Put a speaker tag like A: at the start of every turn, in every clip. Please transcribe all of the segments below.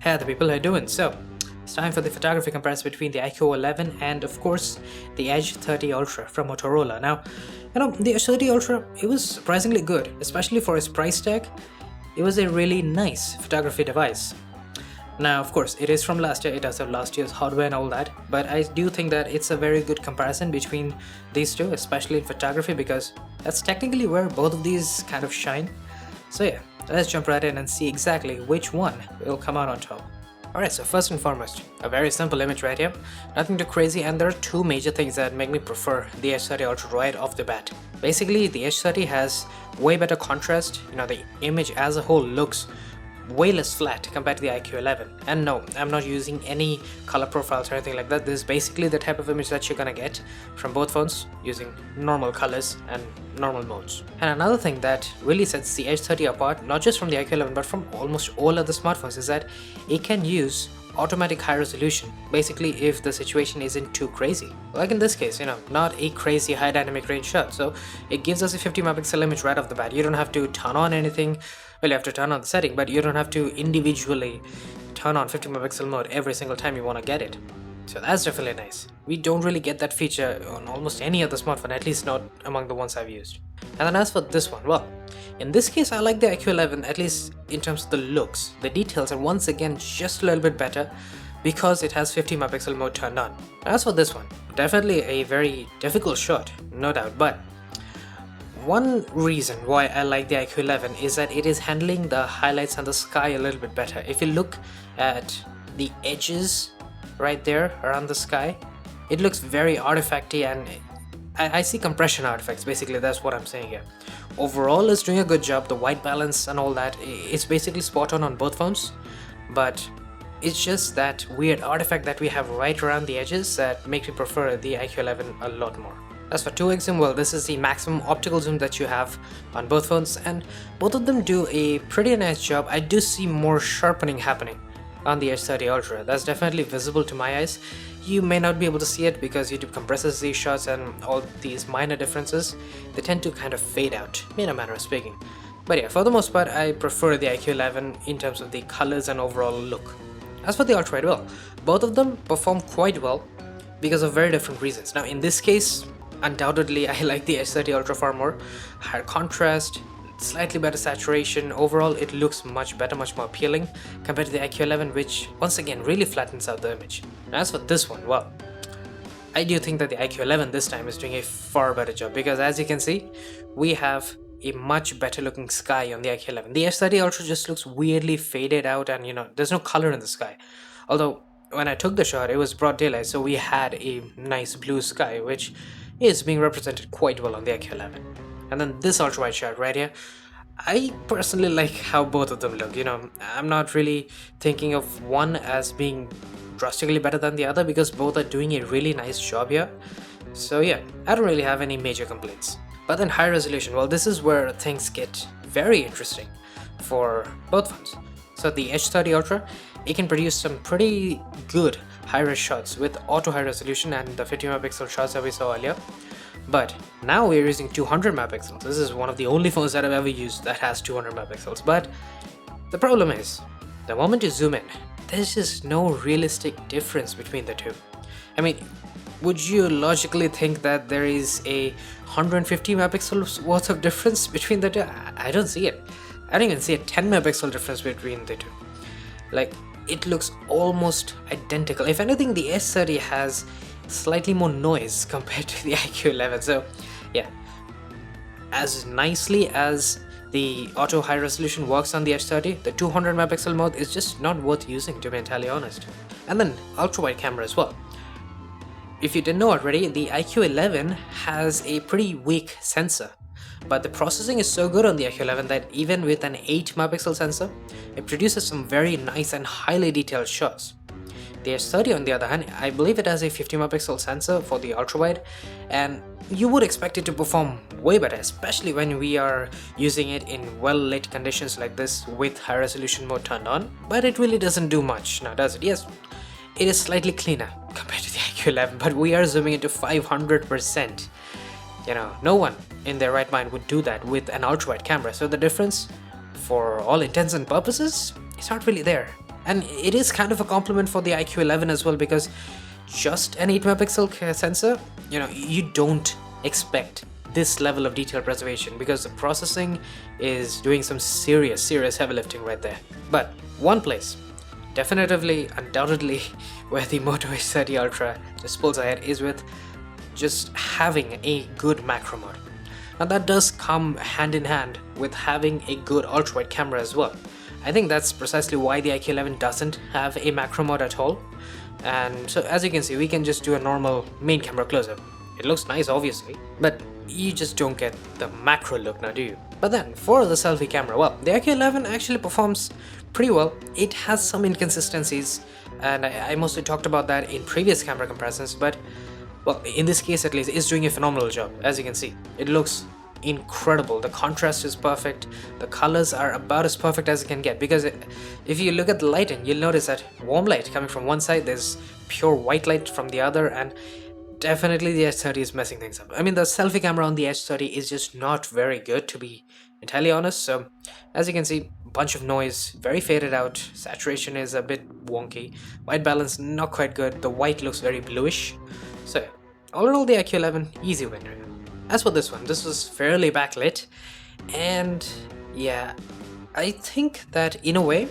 A: Hey the people, how you doing? So, it's time for the photography comparison between the IQOO 11 and of course the Edge 30 Ultra from Motorola. Now, the Edge 30 Ultra, it was surprisingly good, especially for its price tag. It was a really nice photography device. Now, of course, it is from last year, it does have last year's hardware and all that, but I do think that it's a very good comparison between these two, especially in photography, because that's technically where both of these kind of shine. So yeah, let's jump right in and see exactly which one will come out on top. Alright, so first and foremost, a very simple image right here, nothing too crazy, and there are two major things that make me prefer the Edge 30 Ultra right off the bat. Basically, the Edge 30 has way better contrast, the image as a whole looks way less flat compared to the IQOO 11. And no, I'm not using any color profiles or anything like that. This is basically the type of image that you're gonna get from both phones using normal colors and normal modes. And another thing that really sets the Edge 30 apart, not just from the IQOO 11 but from almost all other smartphones, is that it can use automatic high resolution, basically if the situation isn't too crazy. Like in this case, not a crazy high dynamic range shot, so it gives us a 50 megapixel image right off the bat. You don't have to turn on anything. Well, you have to turn on the setting, but you don't have to individually turn on 50 megapixel mode every single time you want to get it. So that's definitely nice. We don't really get that feature on almost any other smartphone, at least not among the ones I've used. And then as for this one, well, in this case I like the IQOO 11, at least in terms of the looks. The details are once again just a little bit better because it has 50 megapixel mode turned on. As for this one, definitely a very difficult shot, no doubt, but one reason why I like the IQOO 11 is that it is handling the highlights and the sky a little bit better. If you look at the edges right there around the sky, it looks very artifacty, and I see compression artifacts, basically that's what I'm saying here. Overall it's doing a good job, the white balance and all that, it's basically spot on both phones, but it's just that weird artifact that we have right around the edges that makes me prefer the IQOO 11 a lot more. As for 2x zoom, well, this is the maximum optical zoom that you have on both phones, and both of them do a pretty nice job. I do see more sharpening happening on the Edge 30 Ultra. That's definitely visible to my eyes. You may not be able to see it because YouTube compresses these shots, and all these minor differences, they tend to kind of fade out, in a manner of speaking. But yeah, for the most part, I prefer the IQOO 11 in terms of the colors and overall look. As for the Ultra, well, both of them perform quite well because of very different reasons. Now in this case, undoubtedly I like the Edge 30 Ultra far more. Higher contrast, slightly better saturation, overall it looks much better, much more appealing compared to the IQOO 11, which once again really flattens out the image. And as for this one, well, I do think that the IQOO 11 this time is doing a far better job, because as you can see, we have a much better looking sky on the IQOO 11. The Edge 30 Ultra just looks weirdly faded out, and there's no color in the sky. Although when I took the shot, it was broad daylight, so we had a nice blue sky, which is being represented quite well on the IQOO 11. And then this ultra wide shot right here, I personally like how both of them look. I'm not really thinking of one as being drastically better than the other, because both are doing a really nice job here. So yeah, I don't really have any major complaints. But then high resolution, well, this is where things get very interesting for both phones. So the Edge 30 Ultra, it can produce some pretty good high-res shots with auto high resolution and the 50 megapixel shots that we saw earlier. But now we're using 200 megapixels. This is one of the only phones that I've ever used that has 200 megapixels. But the problem is, the moment you zoom in, there's just no realistic difference between the two. I mean, would you logically think that there is a 150 megapixels worth of difference between the two? I don't see it. I don't even see a 10 megapixel difference between the two. Like, it looks almost identical. If anything, the Edge 30 has slightly more noise compared to the IQOO 11. So yeah, as nicely as the auto high resolution works on the Edge 30, the 200 megapixel mode is just not worth using, to be entirely honest. And then ultra wide camera as well. If you didn't know already, the IQOO 11 has a pretty weak sensor, but the processing is so good on the IQOO 11 that even with an 8 megapixel sensor, it produces some very nice and highly detailed shots. The Edge 30 on the other hand, I believe it has a 50 megapixel sensor for the ultra wide, and you would expect it to perform way better, especially when we are using it in well lit conditions like this with high resolution mode turned on. But it really doesn't do much now, does it? Yes, it is slightly cleaner compared to the IQOO 11, but we are zooming into 500%. No one in their right mind would do that with an ultra wide camera, so the difference, for all intents and purposes, is not really there. And it is kind of a compliment for the IQOO 11 as well, because just an 8 megapixel sensor, you don't expect this level of detail preservation, because the processing is doing some serious heavy lifting right there. But one place, definitively, undoubtedly, where the Moto Edge 30 Ultra just pulls ahead is with just having a good macro mode. Now that does come hand in hand with having a good ultra-wide camera as well. I think that's precisely why the IQOO 11 doesn't have a macro mode at all. And so as you can see, we can just do a normal main camera close-up. It looks nice obviously, but you just don't get the macro look now, do you? But then for the selfie camera, well, the IQOO 11 actually performs pretty well. It has some inconsistencies, and I mostly talked about that in previous camera comparisons, but well, in this case at least, it's doing a phenomenal job. As you can see, it looks incredible. The contrast is perfect, the colors are about as perfect as it can get, because if you look at the lighting, you'll notice that warm light coming from one side, there's pure white light from the other, and definitely the Edge 30 is messing things up. I mean, the selfie camera on the Edge 30 is just not very good, to be entirely honest. So as you can see, bunch of noise, very faded out, saturation is a bit wonky, white balance not quite good, the white looks very bluish. So all in all, the IQOO 11, easy winner. As for this one, this was fairly backlit, and yeah, I think that in a way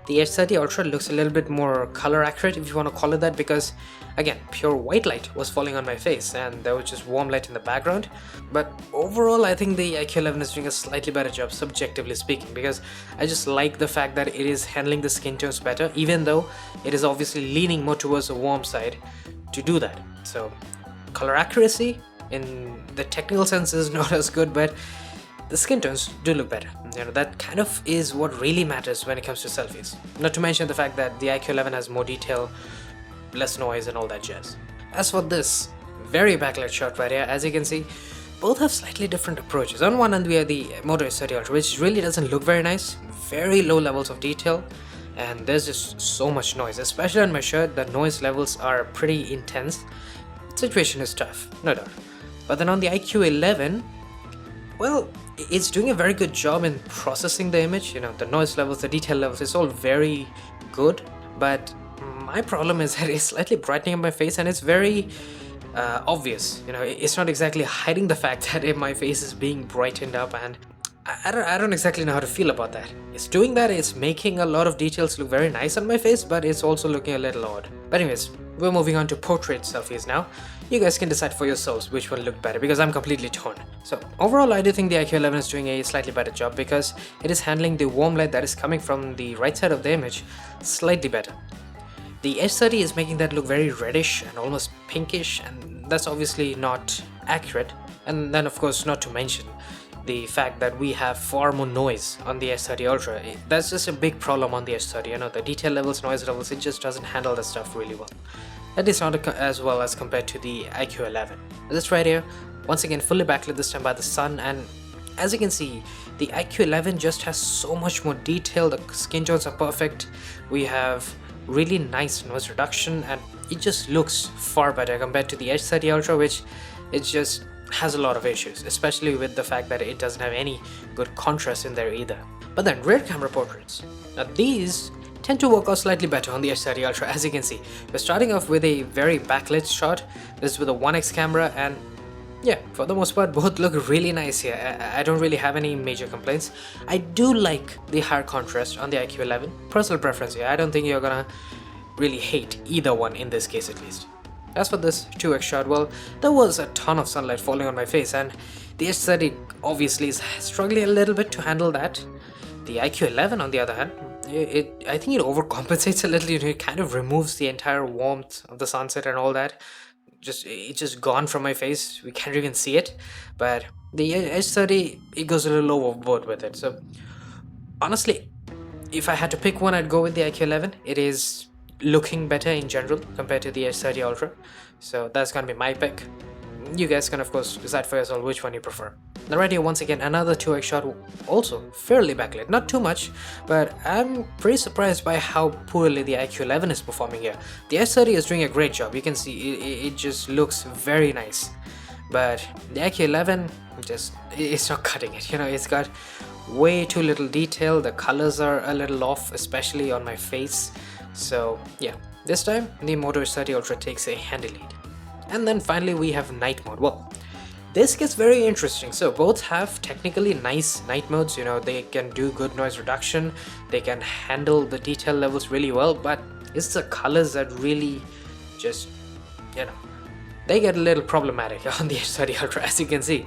A: the Edge 30 Ultra looks a little bit more color accurate, if you want to call it that, because again, pure white light was falling on my face and there was just warm light in the background. But overall, I think the IQOO 11 is doing a slightly better job, subjectively speaking, because I just like the fact that it is handling the skin tones better, even though it is obviously leaning more towards the warm side to do that. So color accuracy in the technical sense is not as good, but the skin tones do look better. That kind of is what really matters when it comes to selfies. Not to mention the fact that the IQOO 11 has more detail, less noise and all that jazz. As for this very backlit shot right here, as you can see, both have slightly different approaches. On one end we have the Moto Edge 30 Ultra, which really doesn't look very nice, very low levels of detail, and there's just so much noise. Especially on my shirt, the noise levels are pretty intense. The situation is tough, no doubt. But then on the IQOO 11, well, it's doing a very good job in processing the image. The noise levels, the detail levels, it's all very good. But my problem is that it's slightly brightening up my face, and it's very obvious. It's not exactly hiding the fact that my face is being brightened up, and I don't exactly know how to feel about that. It's doing that, it's making a lot of details look very nice on my face, but it's also looking a little odd. But anyways, we're moving on to portrait selfies now. You guys can decide for yourselves which one looked better, because I'm completely torn. So overall, I do think the IQOO 11 is doing a slightly better job, because it is handling the warm light that is coming from the right side of the image slightly better. The Edge 30 is making that look very reddish and almost pinkish, and that's obviously not accurate. And then of course, not to mention the fact that we have far more noise on the Edge 30 Ultra. That's just a big problem on the Edge 30. The detail levels, noise levels, it just doesn't handle that stuff really well. At least not as well as compared to the IQOO 11. This right here, once again fully backlit, this time by the sun, and as you can see, the IQOO 11 just has so much more detail, the skin tones are perfect, we have really nice noise reduction, and it just looks far better compared to the Edge 30 Ultra, which it just has a lot of issues, especially with the fact that it doesn't have any good contrast in there either. But then rear camera portraits, now these tend to work out slightly better on the Edge 30 Ultra. As you can see, we're starting off with a very backlit shot. This is with a 1x camera, and yeah, for the most part both look really nice here. I don't really have any major complaints. I do like the higher contrast on the IQOO 11. Personal preference here, I don't think you're gonna really hate either one in this case at least. As for this 2x shot, well, there was a ton of sunlight falling on my face, and the Edge 30 obviously is struggling a little bit to handle that. The IQOO 11 on the other hand, I think it overcompensates a little. It kind of removes the entire warmth of the sunset and all that. It's just gone from my face, we can't even see it. But the Edge 30, it goes a little overboard with it. So honestly, if I had to pick one, I'd go with the IQOO 11. It is looking better in general compared to the Edge 30 Ultra, so that's gonna be my pick. You guys can of course decide for yourself which one you prefer. Now right here, once again, another 2x shot, also fairly backlit, not too much, but I'm pretty surprised by how poorly the IQOO 11 is performing here. The Edge 30 is doing a great job, you can see it just looks very nice. but the IQOO 11 just, it's not cutting it. It's got way too little detail. The colors are a little off, especially on my face. So yeah, this time the Moto Edge 30 Ultra takes a handy lead. And then finally we have night mode. Well, this gets very interesting. So both have technically nice night modes. They can do good noise reduction, they can handle the detail levels really well, but it's the colors that really just, they get a little problematic on the Edge 30 Ultra, as you can see.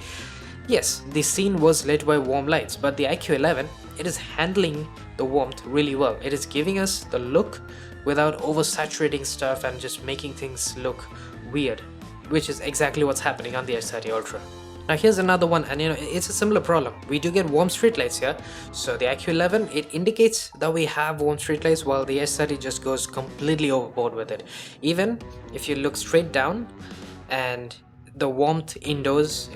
A: Yes, the scene was lit by warm lights, but the IQOO 11, it is handling the warmth really well. It is giving us the look without oversaturating stuff and just making things look weird, which is exactly what's happening on the Edge 30 Ultra. Now here's another one, and it's a similar problem. We do get warm streetlights here. So the IQOO 11, it indicates that we have warm streetlights, while the Edge 30 just goes completely overboard with it. Even if you look straight down and the warmth indoors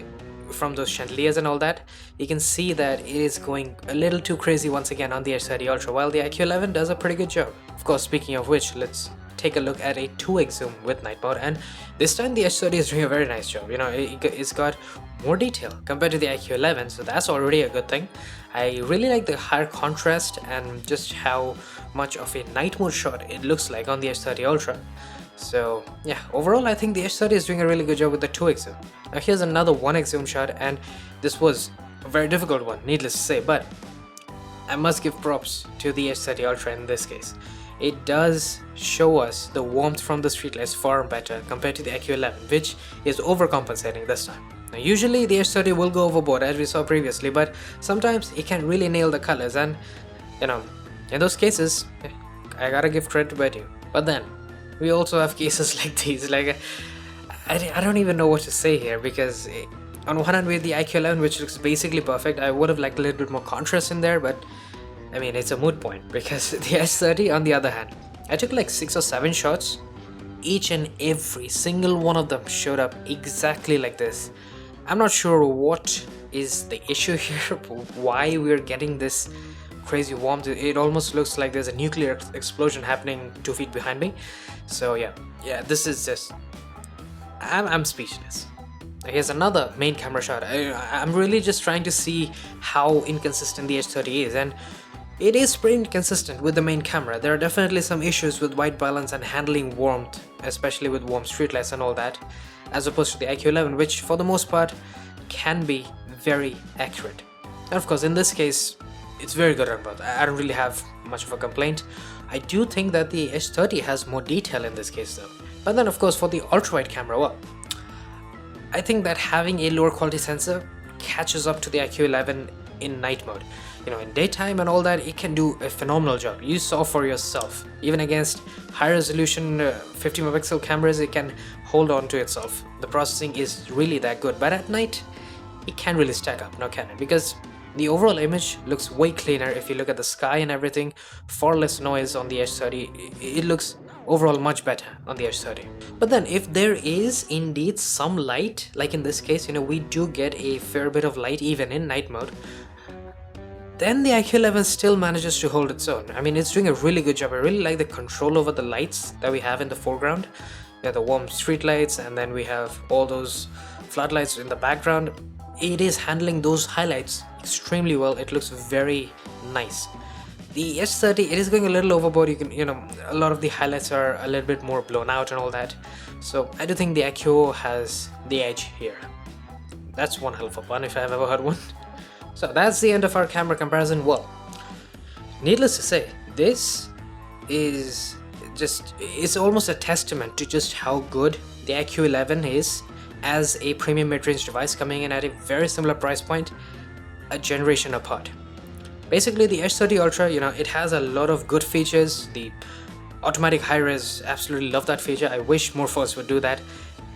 A: from those chandeliers and all that, you can see that it is going a little too crazy once again on the Edge 30 Ultra, while the IQOO 11 does a pretty good job. Of course, speaking of which, let's take a look at a 2x zoom with night mode, and this time the Edge 30 is doing a very nice job. It's got more detail compared to the IQOO 11, so that's already a good thing. I really like the higher contrast and just how much of a night mode shot it looks like on the Edge 30 Ultra. So yeah, overall I think the Edge 30 is doing a really good job with the 2x zoom. Now here's another 1x zoom shot, and this was a very difficult one, needless to say, but I must give props to the Edge 30 Ultra in this case. It does show us the warmth from the streetlights far better compared to the IQOO 11, which is overcompensating this time. Now usually the Edge 30 will go overboard, as we saw previously, but sometimes it can really nail the colors, and in those cases I gotta give credit to Betty. But then we also have cases like these. I don't even know what to say here, because on one hand we have the IQOO 11, which looks basically perfect. I would have liked a little bit more contrast in there, but I mean, it's a moot point, because the Edge 30, on the other hand, I took like 6 or 7 shots. Each and every single one of them showed up exactly like this. I'm not sure what is the issue here, why we're getting this crazy warmth. It almost looks like there's a nuclear explosion happening 2 feet behind me. So yeah, this is just, I'm speechless. Here's another main camera shot. I'm really just trying to see how inconsistent the Edge 30 is, and it is pretty inconsistent with the main camera. There are definitely some issues with white balance and handling warmth, especially with warm streetlights and all that, as opposed to the IQOO 11, which for the most part can be very accurate. And of course, in this case, it's very good on both. I don't really have much of a complaint. I do think that the Edge 30 has more detail in this case though. But then of course, for the ultra-wide camera, well, I think that having a lower quality sensor catches up to the IQOO 11 in night mode. In daytime and all that, it can do a phenomenal job. You saw for yourself. Even against high resolution 50 megapixel cameras, it can hold on to itself. The processing is really that good. But at night, it can't really stack up, now can it? Because the overall image looks way cleaner. If you look at the sky and everything, far less noise on the Edge 30. It looks overall much better on the Edge 30. But then if there is indeed some light, like in this case, we do get a fair bit of light even in night mode, then the IQOO 11 still manages to hold its own. I mean, it's doing a really good job. I really like the control over the lights that we have in the foreground. We have the warm street lights, and then we have all those floodlights in the background. It is handling those highlights extremely well. It looks very nice. The Edge 30, it is going a little overboard. A lot of the highlights are a little bit more blown out and all that. So I do think the IQOO has the edge here. That's one hell of a pun if I've ever heard one. So that's the end of our camera comparison. Well, needless to say, this is just, it's almost a testament to just how good the IQOO 11 is as a premium mid-range device, coming in at a very similar price point, a generation apart. Basically, the Edge 30 Ultra, it has a lot of good features. The automatic high-res, absolutely love that feature. I wish more phones would do that.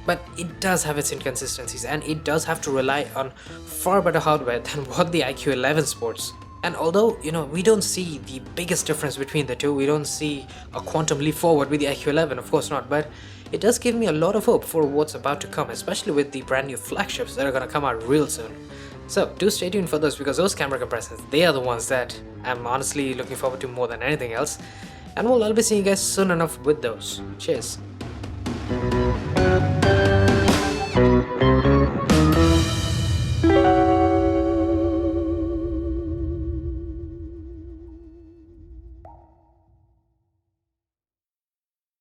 A: But it does have its inconsistencies, and it does have to rely on far better hardware than what the IQOO 11 sports. And although, we don't see the biggest difference between the two, we don't see a quantum leap forward with the IQOO 11, of course not, but it does give me a lot of hope for what's about to come, especially with the brand new flagships that are gonna come out real soon. So do stay tuned for those, because those camera comparisons, they are the ones that I'm honestly looking forward to more than anything else. And well, I'll be seeing you guys soon enough with those. Cheers.